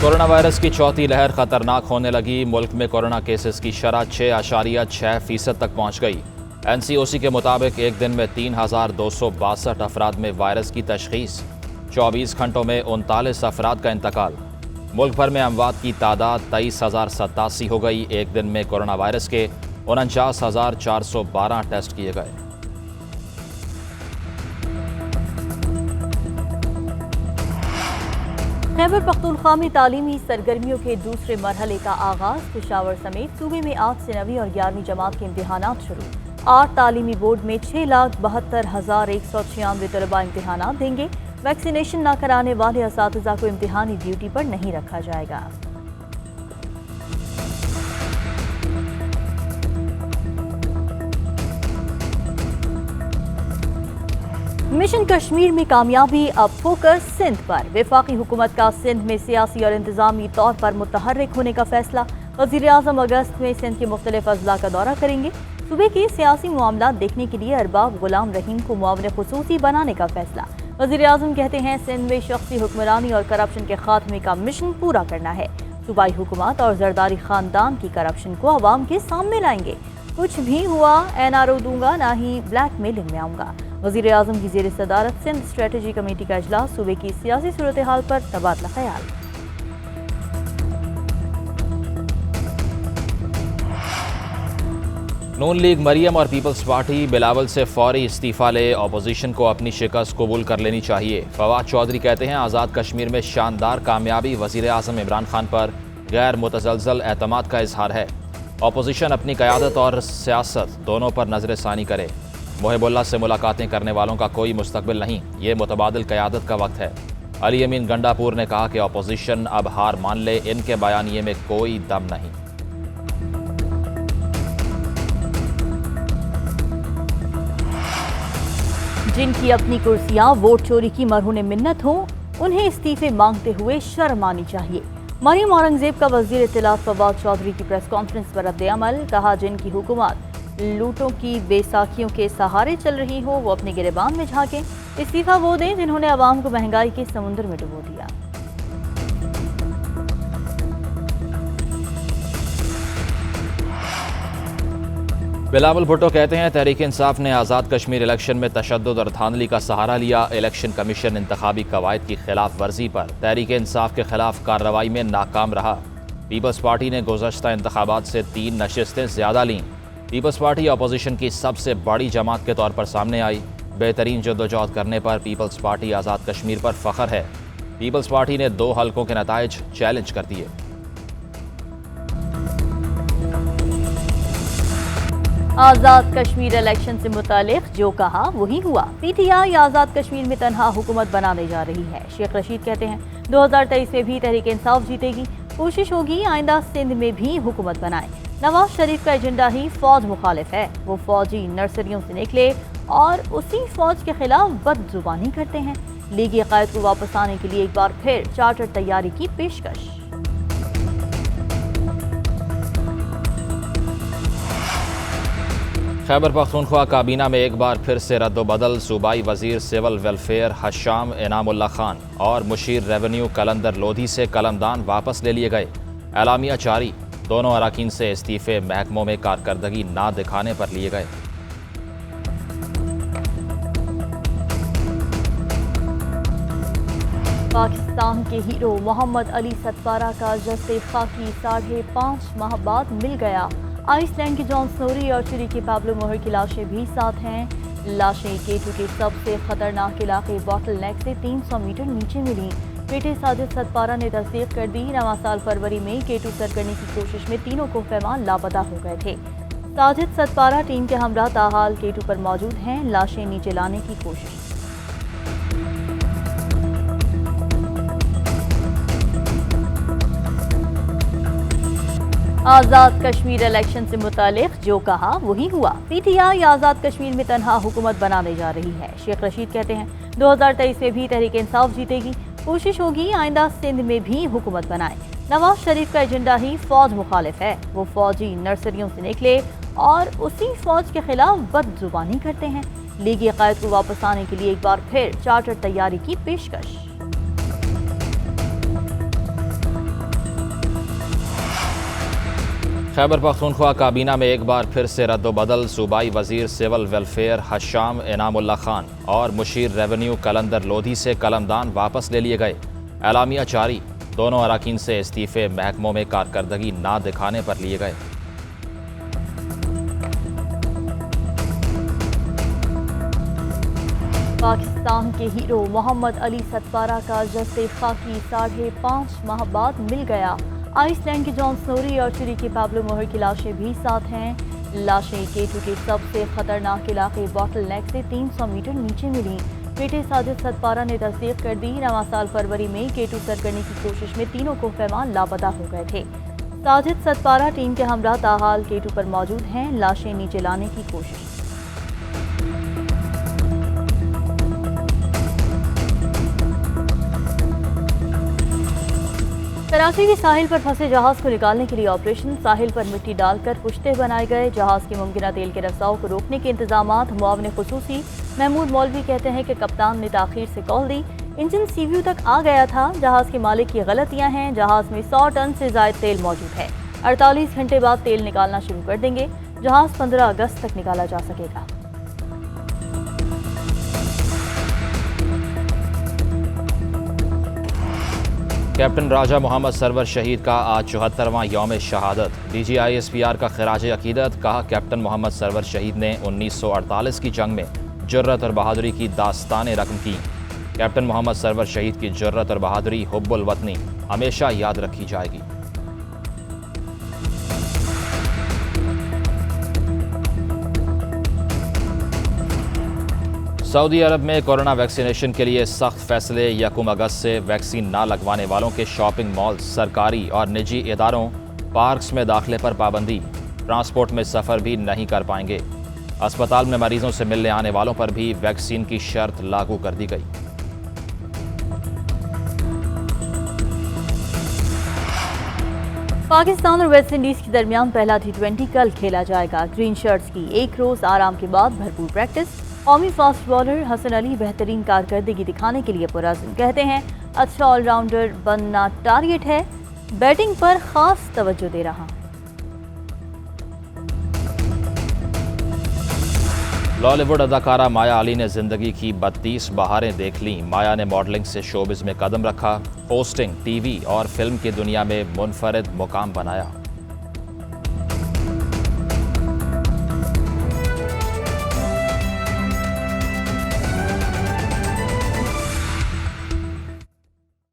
Corona virus की चौथी लहर खतरनाक होने लगी। मुल्क में कोरोना केसेस की शरह 6.6% तक पहुंच गई। NCOC के मुताबिक एक दिन में 3,262 अफराद में वायरस की तशखीस, 24 घंटों में 39 अफराद का इंतकाल। मुल्क भर में अमवात की तादाद 23,087 हो गई। एक दिन में कोरोना वायरस के 49,412 टेस्ट किए गए। खैबर पख्तूनख्वा में तालीमी सरगर्मियों के दूसरे मरहले का आगाज। पेशावर समेत सूबे में आज से 9वीं और 11वीं जमात के इम्तिहानात शुरू। 8 तालीमी बोर्ड में 6,72,196 तलबा इम्तिहानात देंगे। वैक्सीनेशन न कराने वाले असातिज़ा को इम्तिहानी ड्यूटी पर नहीं रखा जाएगा। मिशन कश्मीर में कामयाबी, अब फोकस सिंध पर। वफाकी हुकूमत का सिंध में सियासी और इंतजामी तौर पर मुतहर्रिक होने का फैसला। वज़ीर आज़म अगस्त में सिंध के मुख्तलिफ अजला का दौरा करेंगे। सूबे के सियासी मामला देखने के लिए अरबाब गुलाम रहीम को मुआविन खुसूसी बनाने का फैसला। वज़ीर आज़म कहते हैं सिंध में शख्सी हुक्मरानी और करप्शन के खात्मे का मिशन पूरा करना है। सूबाई हुकूमत और जरदारी खानदान की करप्शन को अवाम के सामने लाएंगे। कुछ भी हुआ NRO दूंगा, ना ही ब्लैक मेलिंग में आऊँगा। वज़ीर आज़म की ज़ेर सदारत सिंध स्ट्रेटजी कमेटी का इजलास। सूबे की सियासी सूरत हाल पर तबादला ख्याल। नून लीग मरियम और पीपल्स पार्टी बिलावल से फौरी इस्तीफा ले। अपोजिशन को अपनी शिकस्त कबूल कर लेनी चाहिए। फवाद चौधरी कहते हैं आज़ाद कश्मीर में शानदार कामयाबी वज़ीर आज़म इमरान खान पर गैर मुतज़लज़ल एतमाद का इजहार है। अपोजिशन अपनी क़यादत और सियासत दोनों पर नज़र सानी करे। मुहिबुल्लाह से मुलाकातें करने वालों का कोई मुस्तकबिल नहीं, ये मुतबादिल क़यादत का वक्त है। अली अमीन गंडापुर ने कहा कि अपोजिशन अब हार मान ले, इनके बयानिए में कोई दम नहीं। जिनकी अपनी कुर्सियां वोट चोरी की मरहून मिन्नत हो, उन्हें इस्तीफे मांगते हुए शर्म आनी चाहिए। मरियम औरंगजेब का वज़ीर इत्तलात फवाद चौधरी की प्रेस कॉन्फ्रेंस पर रद्द-ए-अमल। कहा जिनकी हुकूमत लूटों की बेसाखियों के सहारे चल रही हो, वो अपने गिरेबान में झांकें। इस्तीफा वो दें जिन्होंने आवाम को महंगाई के समुद्र में डुबो दिया। बिलावल भुट्टो कहते हैं तहरीक इंसाफ ने आज़ाद कश्मीर इलेक्शन में तशद्दुद और धांधली का सहारा लिया। इलेक्शन कमीशन इंतखाबी कवायद की खिलाफ वर्जी पर तहरीक इंसाफ के खिलाफ कार्रवाई में नाकाम रहा। पीपल्स पार्टी ने गुज़श्ता इंतखाबात से 3 नशिस्तें ज़्यादा लीं। पीपल्स पार्टी अपोजिशन की सबसे बड़ी जमात के तौर पर सामने आई। बेहतरीन जद्दोजहद करने पर पीपल्स पार्टी आज़ाद कश्मीर पर फ़ख्र है। पीपल्स पार्टी ने 2 हलकों के नताइज चैलेंज कर दिए। आज़ाद कश्मीर इलेक्शन से मुतालिक जो कहा वही हुआ। PTI आज़ाद कश्मीर में तनहा हुकूमत बनाने जा रही है। शेख रशीद कहते हैं 2023 में भी तहरीक इंसाफ जीतेगी। कोशिश होगी आइंदा सिंध में भी हुकूमत बनाए। नवाज शरीफ का एजेंडा ही फौज मुखालिफ है। वो फौजी नर्सरियों से निकले और उसी फौज के खिलाफ बदजुबानी करते हैं। लीगी क़ायद को वापस आने के लिए एक बार फिर चार्टर तैयारी की पेशकश। खैबर पख्तूनख्वा काबीना में एक बार फिर से रद्दोबदल। सूबाई वजीर सिविल वेलफेयर हशाम इनामुल्लाह खान और मुशीर रेवेन्यू कलंदर लोधी से कलमदान वापस ले लिए गए। एलामिया जारी। दोनों अराकीन से इस्तीफे महकमों में कारकर्दगी ना दिखाने पर लिए गए। पाकिस्तान के हीरो मोहम्मद अली सतपारा का जस्ते खाकी 5.5 माह बाद मिल गया। आइसलैंड के जॉन स्नोरी और चिली के पाब्लो मोहर की लाशें भी साथ हैं। लाशें केटू के सबसे खतरनाक इलाके बॉटल नेक से 300 मीटर नीचे मिली। बेटे साजिद सतपारा ने तस्दीक कर दी। नवा साल फरवरी में केटू सर करने की कोशिश में तीनों कोहपैमान लापता हो गए थे। साजिद सतपारा टीम के हमरा ताहाल केटू पर मौजूद हैं। लाशें नीचे लाने की कोशिश। आज़ाद कश्मीर इलेक्शन से मुतालिक जो कहा वही हुआ। PTI आज़ाद कश्मीर में तनहा हुकूमत बनाने जा रही है। शेख रशीद कहते हैं 2023 में भी तहरीक इंसाफ जीतेगी। कोशिश होगी आइंदा सिंध में भी हुकूमत बनाए। नवाज शरीफ का एजेंडा ही फौज मुखालिफ है। वो फौजी नर्सरियों से निकले और उसी फौज के खिलाफ बदजुबानी करते हैं। लीगी क़ायद को वापस आने के लिए एक बार फिर चार्टर तैयारी की पेशकश। خیبر پختونخوا کابینہ میں ایک بار پھر سے رد و بدل، صوبائی وزیر سول ویلفیئر حشام انعام اللہ خان اور مشیر ریونیو کلندر لودھی سے قلمدان واپس لے لیے گئے۔ اعلامیہ جاری، دونوں اراکین سے استعفے محکموں میں کارکردگی نہ دکھانے پر لیے گئے۔ پاکستان کے ہیرو محمد علی ستپارہ کا جسد خاکی 5.5 ماہ بعد مل گیا۔ آئس لینڈ کے جان سنوری اور چلی کے پابلو مہر کی لاشیں بھی ساتھ ہیں۔ لاشیں کیٹو کے سب سے خطرناک علاقے باٹل نیک سے 300 میٹر نیچے ملی۔ بیٹے ساجد ستپارہ نے تصدیق کر دی، رواں سال فروری میں کیٹو سر کرنے کی کوشش میں تینوں کوہ لاپتہ ہو گئے تھے۔ ساجد ستپارہ ٹیم کے ہمراہ تاحال کیٹو پر موجود ہیں، لاشیں نیچے لانے کی کوشش۔ کراچی کے ساحل پر پھنسے جہاز کو نکالنے کے لیے آپریشن، ساحل پر مٹی ڈال کر پشتے بنائے گئے۔ جہاز کے ممکنہ تیل کے رساؤ کو روکنے کے انتظامات۔ معاون خصوصی محمود مولوی کہتے ہیں کہ کپتان نے تاخیر سے کال دی، انجن سی ویو تک آ گیا تھا۔ جہاز کے مالک کی غلطیاں ہیں، جہاز میں 100 ٹن سے زائد تیل موجود ہے۔ 48 گھنٹے بعد تیل نکالنا شروع کر دیں گے، جہاز 15 اگست تک نکالا جا سکے گا۔ کیپٹن راجہ محمد سرور شہید کا آج 74واں یوم شہادت۔ D G I S P R کا خراج عقیدت، کہا کیپٹن محمد سرور شہید نے 1948 کی جنگ میں جرت اور بہادری کی داستانیں رقم کی۔ کیپٹن محمد سرور شہید کی جرت اور بہادری حب الوطنی ہمیشہ یاد رکھی جائے گی۔ سعودی عرب میں کورونا ویکسینیشن کے لیے سخت فیصلے۔ 1 اگست سے ویکسین نہ لگوانے والوں کے شاپنگ مالز، سرکاری اور نجی اداروں، پارکس میں داخلے پر پابندی۔ ٹرانسپورٹ میں سفر بھی نہیں کر پائیں گے۔ اسپتال میں مریضوں سے ملنے آنے والوں پر بھی ویکسین کی شرط لاگو کر دی گئی۔ پاکستان اور ویسٹ انڈیز کے درمیان پہلا T20 کل کھیلا جائے گا۔ گرین شرٹس کی ایک روز آرام کے بعد بھرپور پریکٹس۔ قومی فاسٹ بالر حسن علی بہترین کارکردگی دکھانے کے لیے پرعزم، کہتے ہیں اچھا آل راؤنڈر بننا ٹارگٹ ہے، بیٹنگ پر خاص توجہ دے رہا۔ لالی ووڈ اداکارہ مایا علی نے زندگی کی 32 بہاریں دیکھ لیں۔ مایا نے ماڈلنگ سے شوبز میں قدم رکھا، ہوسٹنگ، ٹی وی اور فلم کی دنیا میں منفرد مقام بنایا۔